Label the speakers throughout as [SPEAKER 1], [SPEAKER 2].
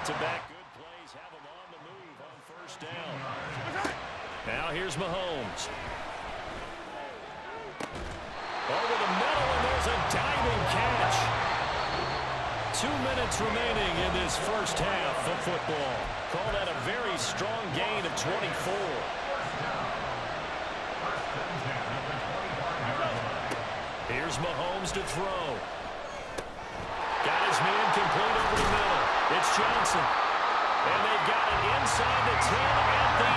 [SPEAKER 1] Back-to-back good plays have him on the move on first down. Now here's Mahomes. Over the middle, and there's a diving catch. 2 minutes remaining in this first half of football. Call that a very strong gain of 24. Here's Mahomes to throw. Got his man complete over the middle. It's Johnson. And they've got it inside the 10 at the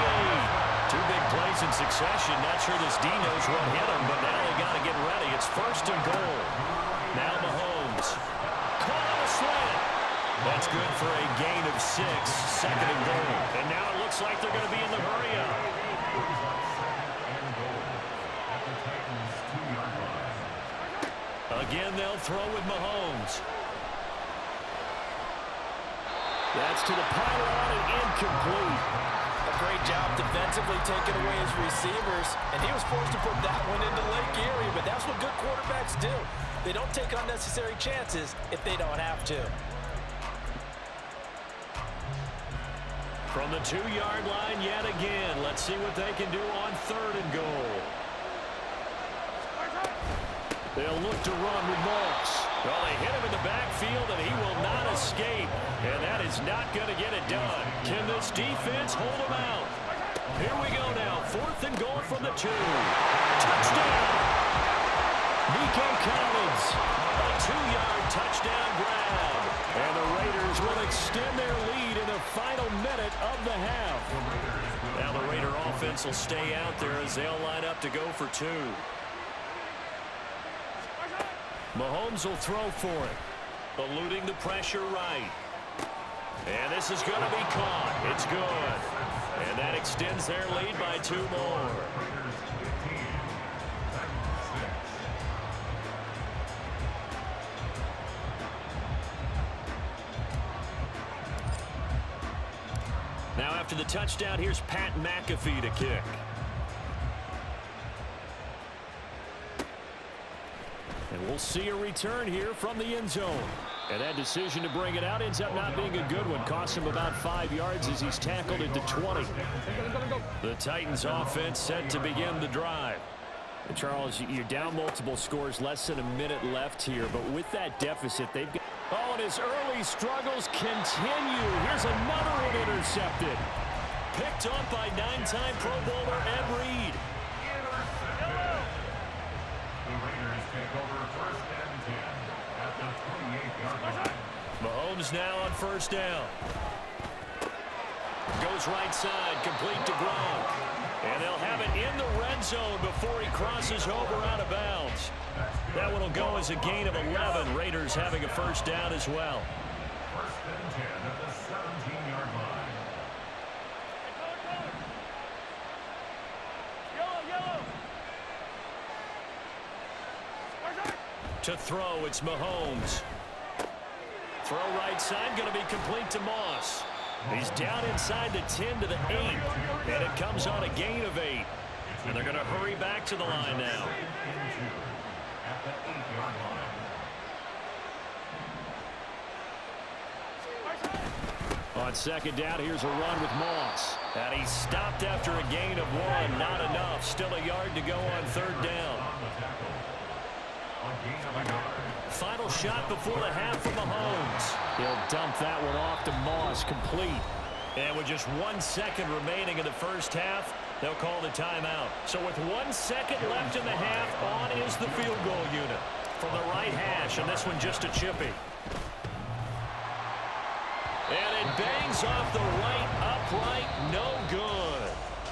[SPEAKER 1] 8. 2 big plays in succession. Not sure this D knows what hit him, but now they got to get ready. It's first and goal. Now Mahomes. Caught on a slant. That's good for a gain of 6. Second and goal. And now it looks like they're going to be in the hurry-up. Again, they'll throw with Mahomes. That's to the pylon and incomplete.
[SPEAKER 2] A great job defensively taking away his receivers, and he was forced to put that one into Lake Erie, but that's what good quarterbacks do. They don't take unnecessary chances if they don't have to.
[SPEAKER 1] From the 2-yard line yet again. Let's see what they can do on third and goal. They'll look to run with Moss. Well, they hit him in the backfield, and he will not escape. And that is not going to get it done. Can this defense hold him out? Here we go now. Fourth and goal from the 2. Touchdown! Nico Collins. A 2-yard touchdown grab. And the Raiders will extend their lead in the final minute of the half. Now the Raider offense will stay out there as they'll line up to go for 2. Mahomes will throw for it. Eluding the pressure right. And this is going to be caught. It's good. And that extends their lead by 2 more. Now after the touchdown, here's Pat McAfee to kick. And we'll see a return here from the end zone. And that decision to bring it out ends up not being a good one. Costs him about 5 yards as he's tackled at the 20. The Titans offense set to begin the drive. And Charles, you're down multiple scores, less than a minute left here. But with that deficit, they've got... Oh, and his early struggles continue. Here's another one intercepted. Picked up by 9-time Pro Bowler Ed Reed. Mahomes now on first down. Goes right side, complete to Gronk. And they'll have it in the red zone before he crosses over out of bounds. That one will go as a gain of 11. Raiders having a first down as well.
[SPEAKER 3] First and 10 at the 17-yard line.
[SPEAKER 1] To throw, it's Mahomes. Throw right side, going to be complete to Moss. He's down inside the 10 to the 8, and it comes on a gain of 8. And they're going to hurry back to the line now.
[SPEAKER 3] At the 8-yard line.
[SPEAKER 1] On second down, here's a run with Moss. And he's stopped after a gain of 1. Not enough. Still a yard to go on third down. Final shot before the half from Mahomes. He'll dump that one off to Moss, complete. And with just 1 second remaining in the first half, they'll call the timeout. So with 1 second left in the half, on is the field goal unit from the right hash, and this one just a chippy. And it bangs off the right upright, no good.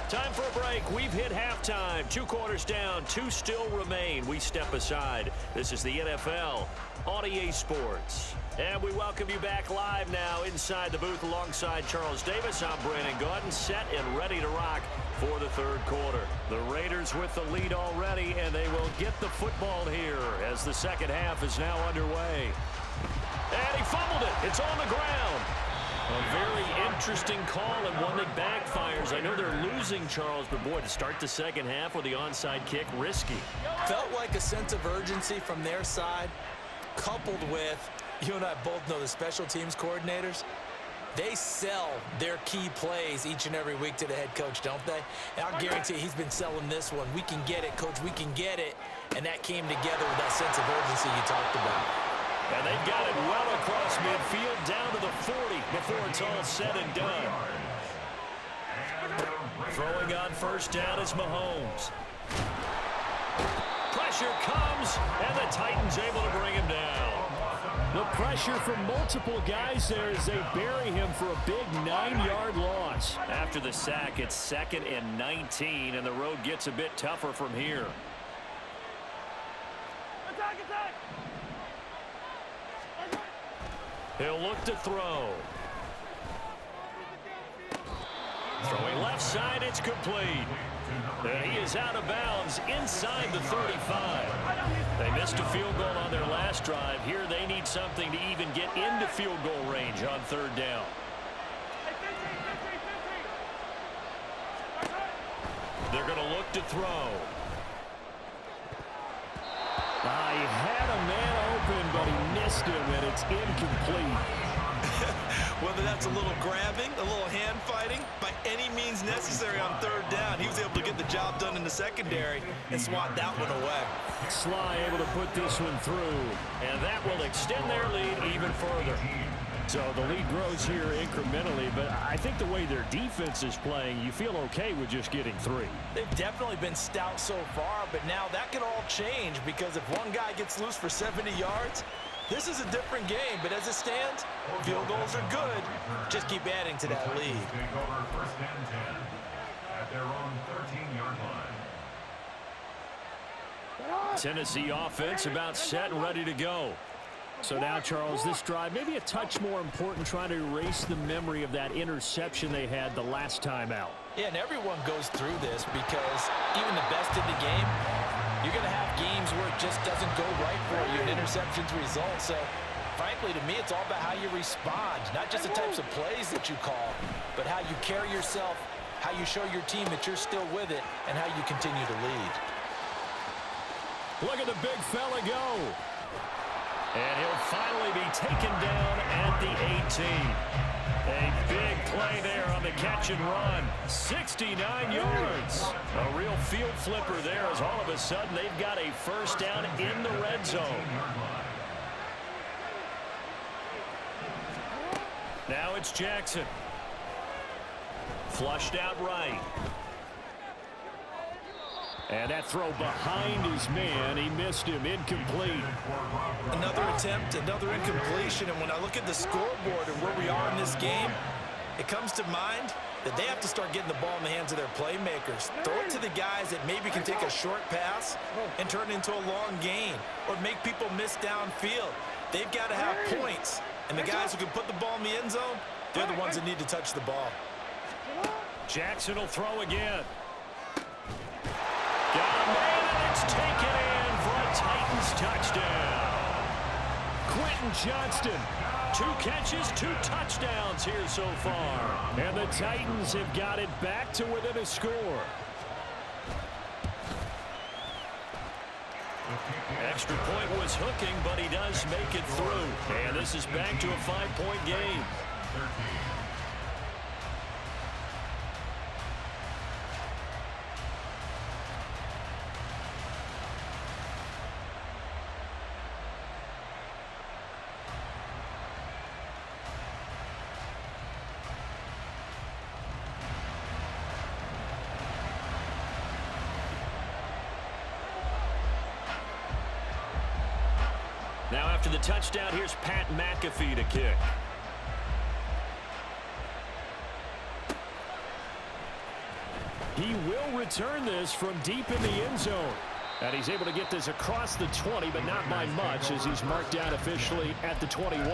[SPEAKER 1] Time for a break. We've hit halftime. 2 quarters down, 2 still remain. We step aside. This is the NFL on EA Sports. And we welcome you back live now inside the booth alongside Charles Davis. I'm Brandon Gaudin, set and ready to rock for the third quarter. The Raiders with the lead already, and they will get the football here as the second half is now underway. And he fumbled it. It's on the ground. A very interesting call and one that backfires. I know they're losing, Charles, but boy, to start the second half with the onside kick, risky.
[SPEAKER 2] Felt like a sense of urgency from their side, coupled with, you and I both know the special teams coordinators, They sell their key plays each and every week to the head coach, don't they? And I'll guarantee he's been selling this one. We can get it, coach. We can get it. And that came together with that sense of urgency you talked about.
[SPEAKER 1] And they've got it well across midfield down to the 40 before it's all said and done. Throwing on first down is Mahomes. Pressure comes, and the Titans able to bring him down. The pressure from multiple guys there as they bury him for a big 9-yard loss. After the sack, it's 2nd and 19, and the road gets a bit tougher from here. He'll look to throw. Throwing left side, it's complete. And he is out of bounds inside the 35. They missed a field goal on their last drive. Here they need something to even get into field goal range on 3rd down. They're going to look to throw. He had a man open, but he missed him, and it's incomplete.
[SPEAKER 2] Whether that's a little grabbing, a little hand fighting, by any means necessary on 3rd down, he was able to get the job done in the secondary and swat that one away.
[SPEAKER 1] Sly able to put this one through, and that will extend their lead even further. So the lead grows here incrementally, but I think the way their defense is playing, you feel okay with just getting 3.
[SPEAKER 2] They've definitely been stout so far, but now that can all change because if one guy gets loose for 70 yards, this is a different game. But as it stands, field goals are good. Just keep adding to that lead.
[SPEAKER 3] Take over 1st and 10 at their own 13-yard line.
[SPEAKER 1] Tennessee offense about set and ready to go. So now, Charles, this drive maybe a touch more important, trying to erase the memory of that interception they had the last time out.
[SPEAKER 2] Yeah, and everyone goes through this because even the best in the game, you're going to have games where it just doesn't go right for you, and interceptions result. So, frankly, to me, it's all about how you respond, not just the types of plays that you call, but how you carry yourself, how you show your team that you're still with it, and how you continue to lead.
[SPEAKER 1] Look at the big fella go. And he'll finally be taken down at the 18. A big play there on the catch and run. 69 yards. A real field flipper there as all of a sudden they've got a first down in the red zone. Now it's Jackson. Flushed out right. And that throw behind his man, he missed him, incomplete.
[SPEAKER 2] Another attempt, another incompletion, and when I look at the scoreboard and where we are in this game, it comes to mind that they have to start getting the ball in the hands of their playmakers. Throw it to the guys that maybe can take a short pass and turn it into a long gain or make people miss downfield. They've got to have points, and the guys who can put the ball in the end zone, they're the ones that need to touch the ball.
[SPEAKER 1] Jackson will throw again. Got a man, and it's taken in for a Titans touchdown. Quentin Johnston, 2 catches, 2 touchdowns here so far. And the Titans have got it back to within a score. Extra point was hooking, but he does make it through. And this is back to a 5-point game. Now after the touchdown, here's Pat McAfee to kick. He will return this from deep in the end zone. And he's able to get this across the 20, but not by much, as he's marked down officially at the 21.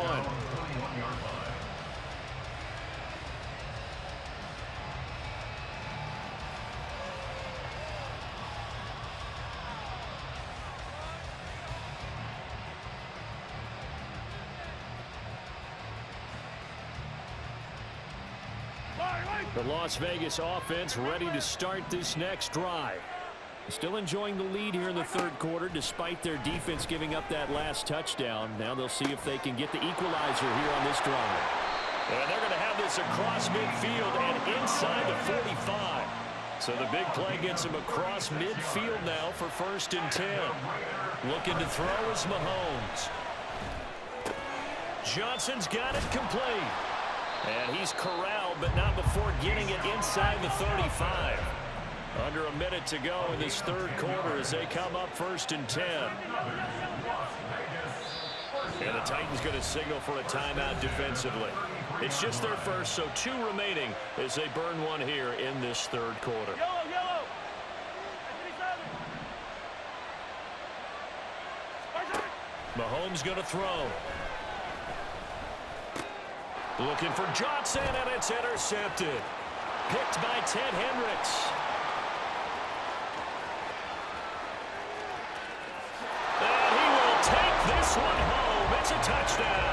[SPEAKER 1] The Las Vegas offense ready to start this next drive. Still enjoying the lead here in the 3rd quarter despite their defense giving up that last touchdown. Now they'll see if they can get the equalizer here on this drive. And they're going to have this across midfield and inside the 45. So the big play gets him across midfield now for 1st and 10. Looking to throw is Mahomes. Johnson's got it complete. And he's corralled, but not before getting it inside the 35. Under a minute to go in this 3rd quarter as they come up 1st and 10. And the Titans going to signal for a timeout defensively. It's just their first, so 2 remaining as they burn one here in this 3rd quarter. Mahomes going to throw. Looking for Johnson, and it's intercepted. Picked by Ted Hendricks. And he will take this one home. It's a touchdown.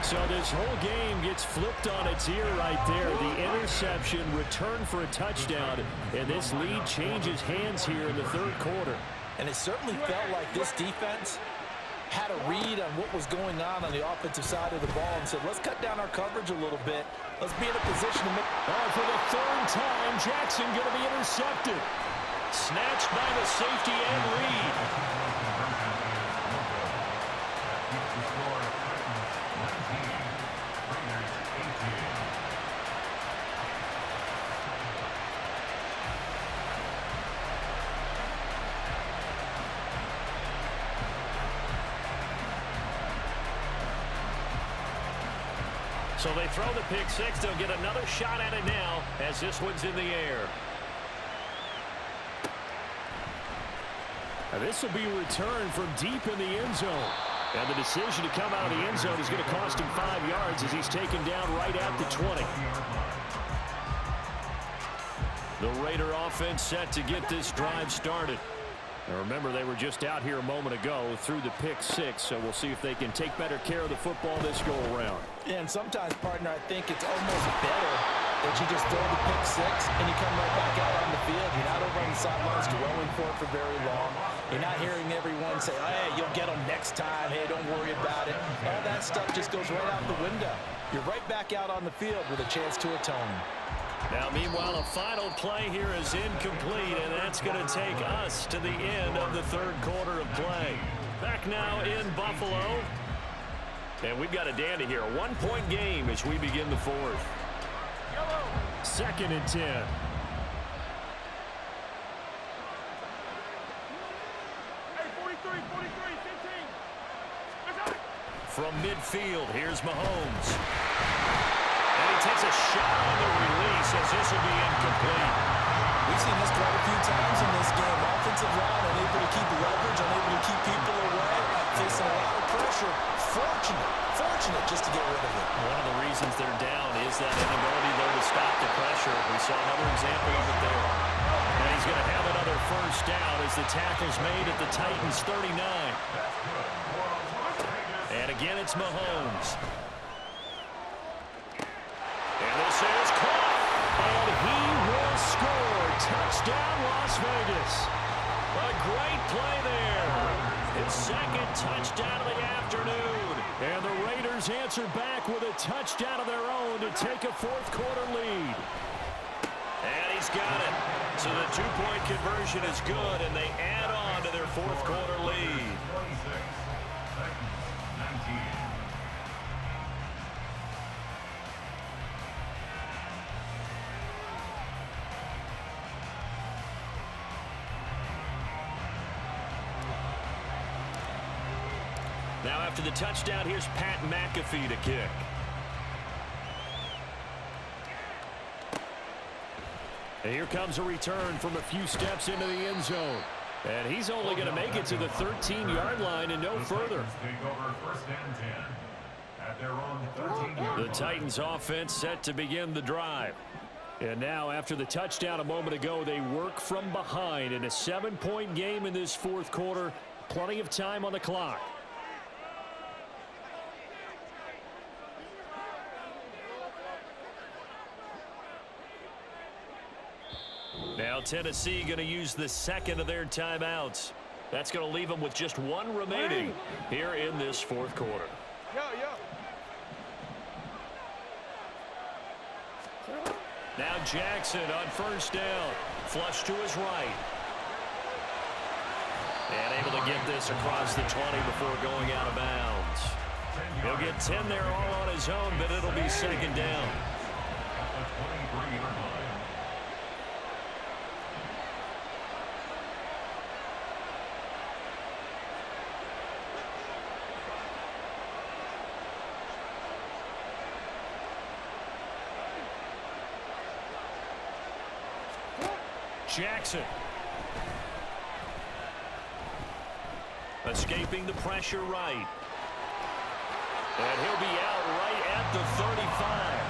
[SPEAKER 1] So this whole game gets flipped on its ear right there. The interception, return for a touchdown, and this lead changes hands here in the 3rd quarter.
[SPEAKER 2] And it certainly felt like this defense had a read on what was going on the offensive side of the ball and said, let's cut down our coverage a little bit. Let's be in a position to make...
[SPEAKER 1] For the 3rd time, Jackson going to be intercepted. Snatched by the safety and Reed. So they throw the pick 6. They'll get another shot at it now as this one's in the air. Now this will be a return from deep in the end zone. And the decision to come out of the end zone is going to cost him 5 yards as he's taken down right at the 20. The Raider offense set to get this drive started. Now remember, they were just out here a moment ago through the pick 6, so we'll see if they can take better care of the football this go-around.
[SPEAKER 2] Yeah, and sometimes, partner, I think it's almost better that you just throw the pick 6 and you come right back out on the field. You're not over on the sidelines growing for it for very long. You're not hearing everyone say, hey, you'll get them next time. Hey, don't worry about it. All that stuff just goes right out the window. You're right back out on the field with a chance to atone.
[SPEAKER 1] Now, meanwhile, a final play here is incomplete, and that's going to take us to the end of the 3rd quarter of play. Back now in Buffalo. And we've got a dandy here. A 1-point game as we begin the 4th. 2nd and 10. From midfield, here's Mahomes. And he takes a shot on the release as this will be incomplete.
[SPEAKER 2] We've seen this quite a few times in this game. Offensive line unable to keep leverage, unable to keep people away, facing a lot of pressure. Fortunate just to get rid of it.
[SPEAKER 1] One of the reasons they're down is that inability there to stop the pressure. We saw another example of it there. And he's going to have another 1st down as the tackle's made at the Titans' 39. And again, it's Mahomes. And this is caught. And he will score. Touchdown, Las Vegas. A great play there. His 2nd touchdown of the afternoon. And the Raiders answer back with a touchdown of their own to take a 4th quarter lead. And he's got it. So the 2-point conversion is good, and they add on to their 4th quarter lead. Now after the touchdown, here's Pat McAfee to kick. And here comes a return from a few steps into the end zone. And he's only going to make it to the 13-yard line and no further. The Titans offense set to begin the drive. And now after the touchdown a moment ago, they work from behind in a 7-point game in this 4th quarter. Plenty of time on the clock. Now Tennessee going to use the 2nd of their timeouts. That's going to leave them with just 1 remaining here in this 4th quarter. Now Jackson on first down. Flush to his right. And able to get this across the 20 before going out of bounds. He'll get 10 there all on his own, but it'll be second down. Jackson. Escaping the pressure right. And he'll be out right at the 35.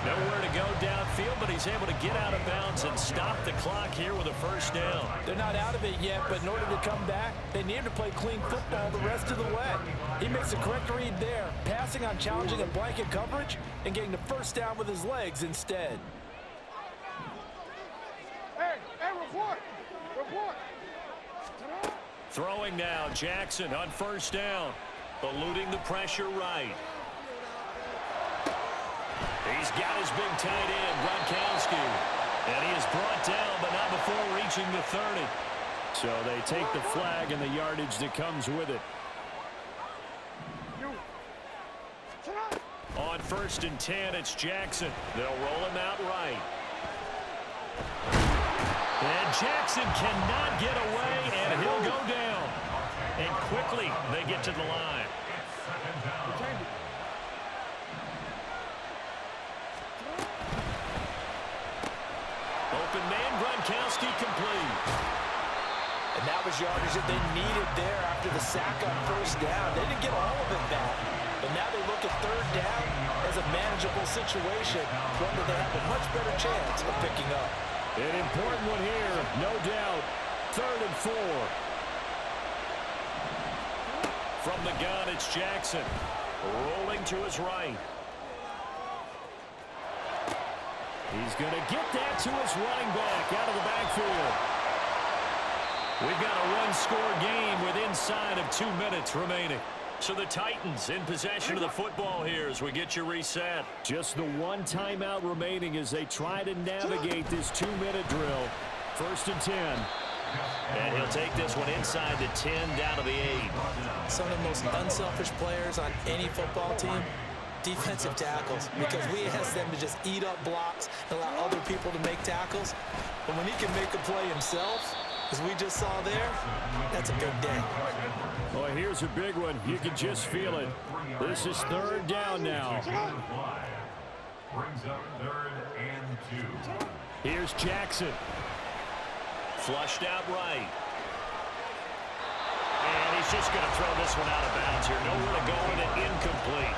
[SPEAKER 1] Nowhere to go downfield, but he's able to get out of bounds and stop the clock here with a first down.
[SPEAKER 2] They're not out of it yet, but in order to come back, they need to play clean football the rest of the way. He makes the correct read there, passing on challenging and blanket coverage and getting the first down with his legs instead.
[SPEAKER 1] Throwing now, Jackson on first down. Eluding the pressure right. He's got his big tight end, Gronkowski. And he is brought down, but not before reaching the 30. So they take the flag and the yardage that comes with it. On first and 10, it's Jackson. They'll roll him out right. And Jackson cannot get away, and he'll go down. And quickly, they get to the line. Open man, Gronkowski complete.
[SPEAKER 2] And that was yardage that they needed there after the sack on first down. They didn't get all of it back. But now they look at third down as a manageable situation, one that they have a much better chance of picking up.
[SPEAKER 1] An important one here, no doubt. 3rd and 4. From the gun, it's Jackson. Rolling to his right. He's going to get that to his running back out of the backfield. We've got a one-score game with inside of 2 minutes remaining. So the Titans in possession of the football here as we get you reset. Just the one timeout remaining as they try to navigate this 2-minute drill. 1st and 10. And he'll take this one inside the 10 down to the 8.
[SPEAKER 2] Some of the most unselfish players on any football team, defensive tackles, because we ask them to just eat up blocks and allow other people to make tackles. But when he can make a play himself, as we just saw there, that's a big day.
[SPEAKER 1] Well, here's a big one. You can just feel it. This is 3rd down now.
[SPEAKER 3] Brings up 3rd and 2.
[SPEAKER 1] Here's Jackson. Flushed out right. And he's just going to throw this one out of bounds here. Nowhere to go with it. Incomplete.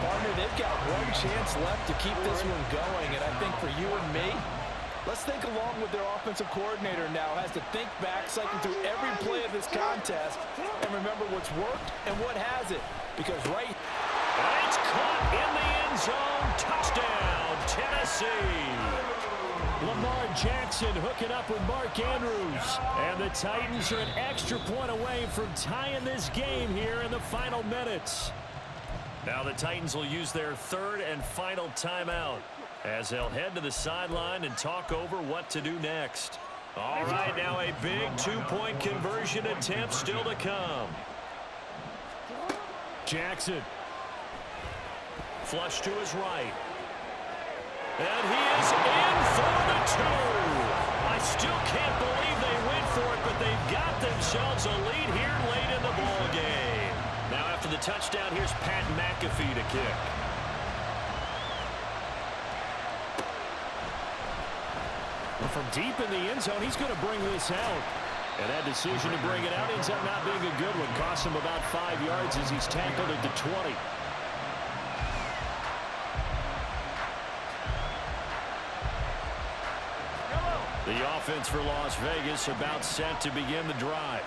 [SPEAKER 2] Partner, they've got one chance left to keep this one going. And I think for you and me, let's think along with their offensive coordinator now. Has to think back, cycle through every play of this contest, and remember what's worked and what hasn't. Because
[SPEAKER 1] and it's caught in the end zone. Touchdown, Tennessee. Lamar Jackson hooking up with Mark Andrews. And the Titans are an extra point away from tying this game here in the final minutes. Now the Titans will use their 3rd and final timeout as they'll head to the sideline and talk over what to do next. All right, now a big 2-point conversion attempt still to come. Jackson. Flush to his right. And he is in for the 2. I still can't believe they went for it, but they've got themselves a lead here late in the ball game. Now after the touchdown, here's Pat McAfee to kick. From deep in the end zone, he's going to bring this out. And that decision to bring it out ends up not being a good one. Cost him about 5 yards as he's tackled at the 20. The offense for Las Vegas about set to begin the drive.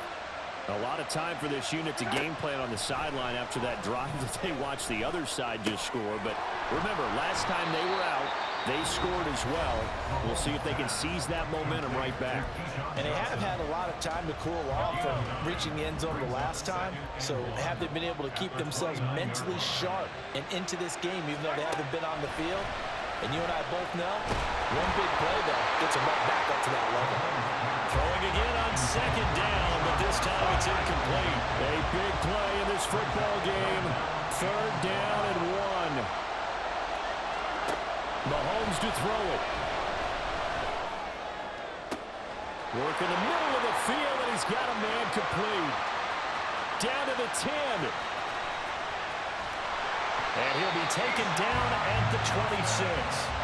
[SPEAKER 1] A lot of time for this unit to game plan on the sideline after that drive that they watched the other side just score. But remember, last time they were out, they scored as well. We'll see if they can seize that momentum right back.
[SPEAKER 2] And they have had a lot of time to cool off from reaching the end zone the last time. So have they been able to keep themselves mentally sharp and into this game, even though they haven't been on the field? And you and I both know, one big play, though, gets them right back up to that level.
[SPEAKER 1] Throwing again on second down, but this time it's incomplete.
[SPEAKER 4] A big play in this football game. Third down and 1. Mahomes to throw it. Work in the middle of the field, and he's got a man complete. Down to the 10.
[SPEAKER 1] And he'll be taken down at the 26.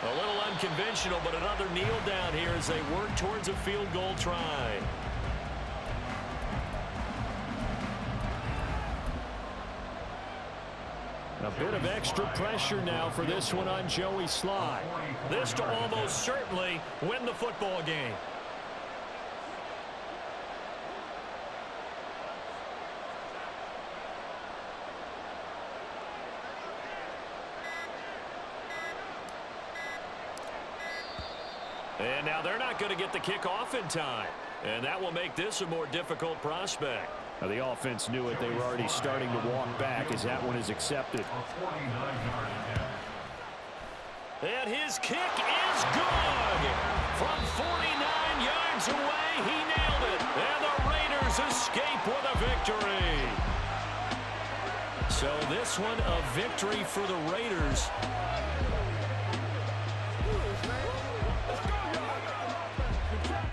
[SPEAKER 1] A little unconventional, but another kneel down here as they work towards a field goal try.
[SPEAKER 4] A bit of extra pressure now for this one on Joey Sly.
[SPEAKER 1] This to almost certainly win the football game. And now they're not going to get the kickoff in time. And that will make this a more difficult prospect.
[SPEAKER 4] Now, the offense knew it. They were already starting to walk back as that one is accepted.
[SPEAKER 1] And his kick is good. From 49 yards away, he nailed it. And the Raiders escape with a victory. So this one a victory for the Raiders.